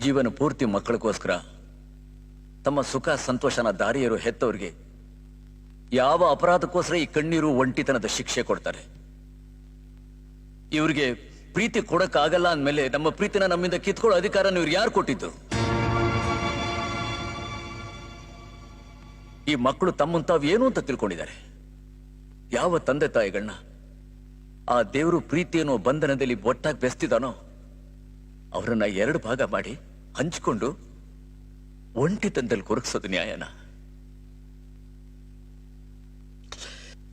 ಜೀವನ ಪೂರ್ತಿ ಮಕ್ಕಳಿಗೋಸ್ಕರ ತಮ್ಮ ಸುಖ ಸಂತೋಷನ ದಾರಿಯರು ಹೆತ್ತವರಿಗೆ ಯಾವ ಅಪರಾಧಕ್ಕೋಸ್ಕರ ಈ ಕಣ್ಣೀರು ಒಂಟಿತನದ ಶಿಕ್ಷೆ ಕೊಡ್ತಾರೆ? ಇವ್ರಿಗೆ ಪ್ರೀತಿ ಕೊಡಕ್ಕಾಗಲ್ಲ ಅಂದ್ಮೇಲೆ ನಮ್ಮ ಪ್ರೀತಿನ ನಮ್ಮಿಂದ ಕಿತ್ಕೊಳ್ಳೋ ಅಧಿಕಾರ ಇವ್ರಿಗೆ ಯಾರು ಕೊಟ್ಟಿದ್ದು? ಈ ಮಕ್ಕಳು ತಮ್ಮನ್ನು ತಾವು ಏನು ಅಂತ ತಿಳ್ಕೊಂಡಿದ್ದಾರೆ. ಯಾವ ತಂದೆ ತಾಯಿಗಳನ್ನ ಆ ದೇವರು ಪ್ರೀತಿ ಅನ್ನೋ ಬಂಧನದಲ್ಲಿ ಒಟ್ಟಾಗಿ ಬೆಸ್ತಿದಾನೋ ಅವರನ್ನ ಎರಡು ಭಾಗ ಮಾಡಿ ಹಂಚಿಕೊಂಡು ಒಂಟಿತನದಲ್ಲಿ ಕೊರಗಿಸೋದು ನ್ಯಾಯನ?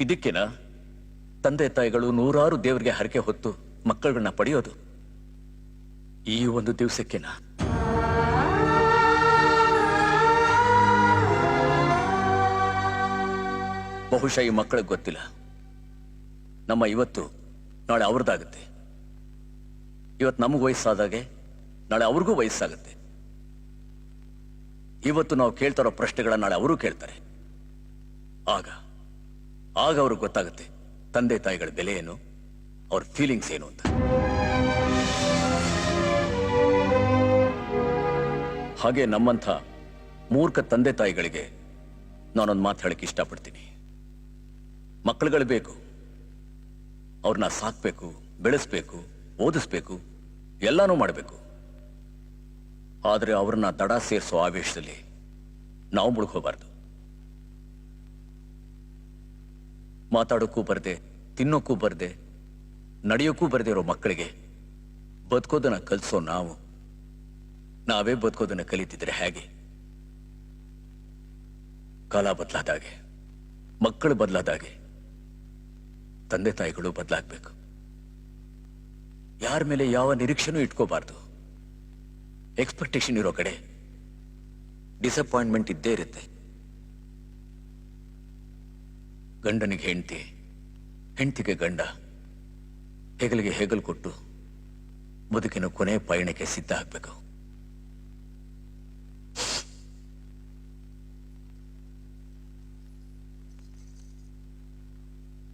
ಇದಕ್ಕೆನ ತಂದೆ ತಾಯಿಗಳು ನೂರಾರು ದೇವರಿಗೆ ಹರಕೆ ಹೊತ್ತು ಮಕ್ಕಳನ್ನ ಪಡೆಯೋದು? ಈ ಒಂದು ದಿವಸಕ್ಕೆನ? ಬಹುಶಃ ಈ ಮಕ್ಕಳಿಗೆ ಗೊತ್ತಿಲ್ಲ, ನಮ್ಮ ಇವತ್ತು ನಾಳೆ ಅವ್ರದ್ದಾಗುತ್ತೆ. ಇವತ್ತು ನಮಗೂ ವಯಸ್ಸಾದಾಗೆ ನಾಳೆ ಅವ್ರಿಗೂ ವಯಸ್ಸಾಗುತ್ತೆ. ಇವತ್ತು ನಾವು ಕೇಳ್ತಾರೋ ಪ್ರಶ್ನೆಗಳ ನಾಳೆ ಅವರು ಕೇಳ್ತಾರೆ. ಆಗ ಅವ್ರಿಗೆ ಗೊತ್ತಾಗುತ್ತೆ ತಂದೆ ತಾಯಿಗಳ ಬೆಲೆ ಏನು, ಅವ್ರ ಫೀಲಿಂಗ್ಸ್ ಏನು ಅಂತ. ಹಾಗೆ ನಮ್ಮಂಥ ಮೂರ್ಖ ತಂದೆ ತಾಯಿಗಳಿಗೆ ನಾನೊಂದು ಮಾತು ಹೇಳಕ್ಕೆ ಇಷ್ಟಪಡ್ತೀನಿ. ಮಕ್ಕಳುಗಳು ಬೇಕು, ಅವ್ರನ್ನ ಸಾಕ್ಬೇಕು, ಬೆಳೆಸ್ಬೇಕು, ಓದಿಸ್ಬೇಕು, ಎಲ್ಲಾನು ಮಾಡಬೇಕು. ಆದರೆ ಅವ್ರನ್ನ ದಡ ಸೇರಿಸೋ ಆವೇಶದಲ್ಲಿ ನಾವು ಮುಳುಗೋಬಾರ್ದು. ಮಾತಾಡೋಕ್ಕೂ ಬರ್ದೆ, ತಿನ್ನೋಕ್ಕೂ ಬರ್ದೆ, ನಡೆಯೋಕ್ಕೂ ಬರ್ದೆ ಇರೋ ಮಕ್ಕಳಿಗೆ ಬದುಕೋದನ್ನ ಕಲಿಸೋ ನಾವೇ ಬದುಕೋದನ್ನ ಕಲಿತಿದ್ರೆ ಹೇಗೆ? ಕಾಲ ಬದಲಾದಾಗೆ, ಮಕ್ಕಳು ಬದಲಾದಾಗೆ ತಂದೆ ತಾಯಿಗಳು ಬದಲಾಗಬೇಕು. ಯಾರ ಮೇಲೆ ಯಾವ ನಿರೀಕ್ಷೆನೂ ಇಟ್ಕೋಬಾರ್ದು. ಎಕ್ಸ್ಪೆಕ್ಟೇಷನ್ ಇರೋ ಕಡೆ ಡಿಸಪಾಯಿಂಟ್ಮೆಂಟ್ ಇದ್ದೇ ಇರುತ್ತೆ. ಗಂಡನಿಗೆ ಹೆಂಡತಿ, ಹೆಂಡತಿಗೆ ಗಂಡ ಹೆಗಲಿಗೆ ಹೆಗಲು ಕೊಟ್ಟು ಬದುಕಿನ ಕೊನೆ ಪಯಣಕ್ಕೆ ಸಿದ್ಧ ಆಗ್ಬೇಕು.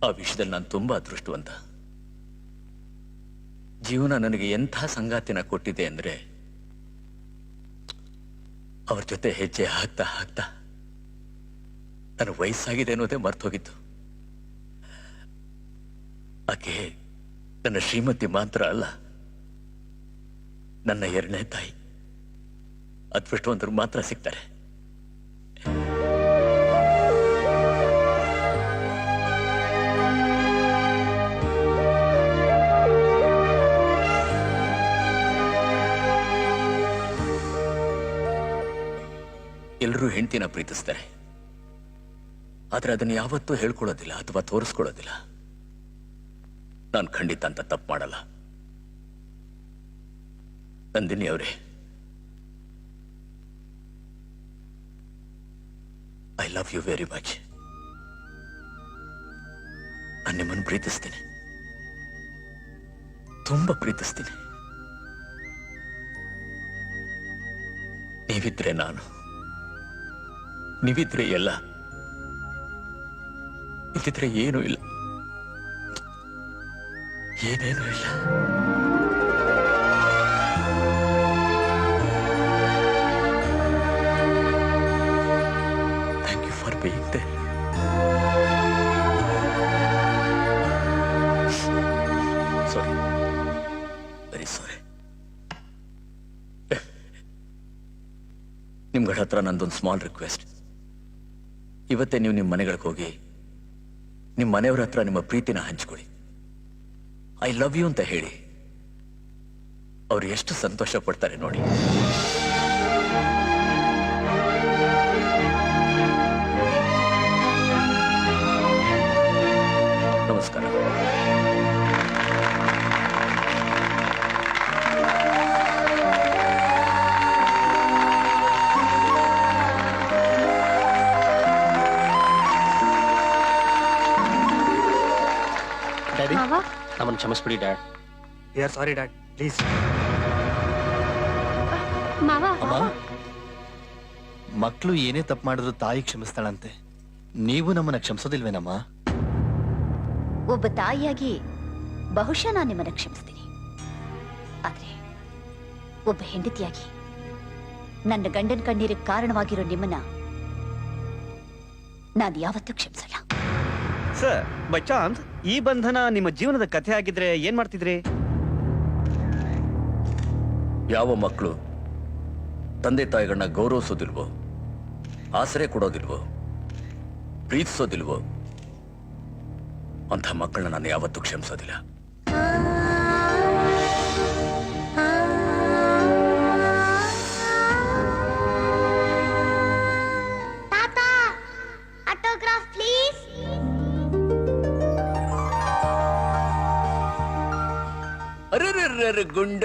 ಆ ವಿಷಯದಲ್ಲಿ ನಾನು ತುಂಬಾ ಅದೃಷ್ಟವಂತ. ಜೀವನ ನನಗೆ ಎಂಥ ಸಂಗಾತಿನ ಕೊಟ್ಟಿದೆ ಅಂದ್ರೆ, ಅವ್ರ ಜೊತೆ ಹೆಜ್ಜೆ ಹಾಕ್ತಾ ಹಾಕ್ತಾ ನನ್ನ ವಯಸ್ಸಾಗಿದೆ ಅನ್ನೋದೇ ಮರ್ತೋಗಿತ್ತು. ಆಕೆ ನನ್ನ ಶ್ರೀಮತಿ ಮಾತ್ರ ಅಲ್ಲ, ನನ್ನ ಎರಡನೇ ತಾಯಿ. ಅದೃಷ್ಟವಂತರು ಮಾತ್ರ ಸಿಗ್ತಾರೆ. ಎಲ್ಲರೂ ಹೆಂಡತಿನ ಪ್ರೀತಿಸ್ತಾರೆ, ಆದ್ರೆ ಅದನ್ನು ಯಾವತ್ತೂ ಹೇಳ್ಕೊಳ್ಳೋದಿಲ್ಲ ಅಥವಾ ತೋರಿಸ್ಕೊಳ್ಳೋದಿಲ್ಲ. ನಾನು ಖಂಡಿತ ಅಂತ ತಪ್ಪು ಮಾಡಲ್ಲ. ನಂದಿನಿ ಅವರೇ, I love you very much. ನಾನು ನಿಮ್ಮನ್ನು ಪ್ರೀತಿಸ್ತೀನಿ, ತುಂಬಾ ಪ್ರೀತಿಸ್ತೀನಿ. ನೀವಿದ್ರೆ ನಾನು, ನೀವಿದ್ರೆ ಎಲ್ಲ, ಇದ್ದಿದ್ರೆ ಏನೂ ಇಲ್ಲ, ಏನೇನೂ ಇಲ್ಲ. Thank you for being there. Sorry, very sorry. ನಿಮ್ಗಳ ಹತ್ರ ನಂದೊಂದು ಸ್ಮಾಲ್ ರಿಕ್ವೆಸ್ಟ್. ಇವತ್ತೇ ನೀವು ನಿಮ್ಮ ಮನೆಗಳಿಗೆ ಹೋಗಿ ನಿಮ್ಮ ಮನೆಯವರ ಹತ್ರ ನಿಮ್ಮ ಪ್ರೀತಿನ ಹಂಚ್ಕೊಳ್ಳಿ. ಐ ಲವ್ ಯು ಅಂತ ಹೇಳಿ. ಅವ್ರು ಎಷ್ಟು ಸಂತೋಷ ಪಡ್ತಾರೆ ನೋಡಿ. ನಮಸ್ಕಾರ. ಡ್ಯಾಡಿ, ನಮ್ಮನ್ನು ಕ್ಷಮಿಸ್ಬಿಡಿ dad. We are sorry dad, please. ಅಮ್ಮ, ಮಕ್ಕಳು ಏನೇ ತಪ್ಪು ಮಾಡಿದ್ರು ತಾಯಿ ಕ್ಷಮಿಸ್ತಾಳಂತೆ. ನೀವು ನಮ್ಮನ್ನ ಕ್ಷಮಿಸೋದಿಲ್ವೇನಮ್ಮ? ಒಬ್ಬ ತಾಯಿಯಾಗಿ ಬಹುಶಃ ನಾನು ನಿಮ್ಮನ್ನ ಕ್ಷಮಿಸ್ತೀನಿ, ಆದ್ರೆ ಒಬ್ಬ ಹೆಂಡತಿಯಾಗಿ ನನ್ನ ಗಂಡನ ಕಣ್ಣೀರಿಗೆ ಕಾರಣವಾಗಿರೋ ನಿಮ್ಮನ್ನ ನಾನು ಯಾವತ್ತೂ ಕ್ಷಮಿಸಲ್ಲ. ಸರ್, ಬೈ ಚಾನ್ಸ್ ಈ ಬಂಧನ ನಿಮ್ಮ ಜೀವನದ ಕಥೆ ಆಗಿದ್ರೆ ಏನ್ ಮಾಡ್ತಿದ್ರಿ? ಯಾವ ಮಕ್ಕಳು ತಂದೆ ತಾಯಿಗಳನ್ನ ಗೌರವಿಸೋದಿಲ್ವೋ, ಆಸರೆ ಕೊಡೋದಿಲ್ವೋ, ಪ್ರೀತಿಸೋದಿಲ್ವೋ ಅಂಥ ಮಕ್ಕಳನ್ನ ನಾನು ಯಾವತ್ತೂ ಕ್ಷಮಿಸೋದಿಲ್ಲ. Autograph please. ಅರೆ ಗುಂಡ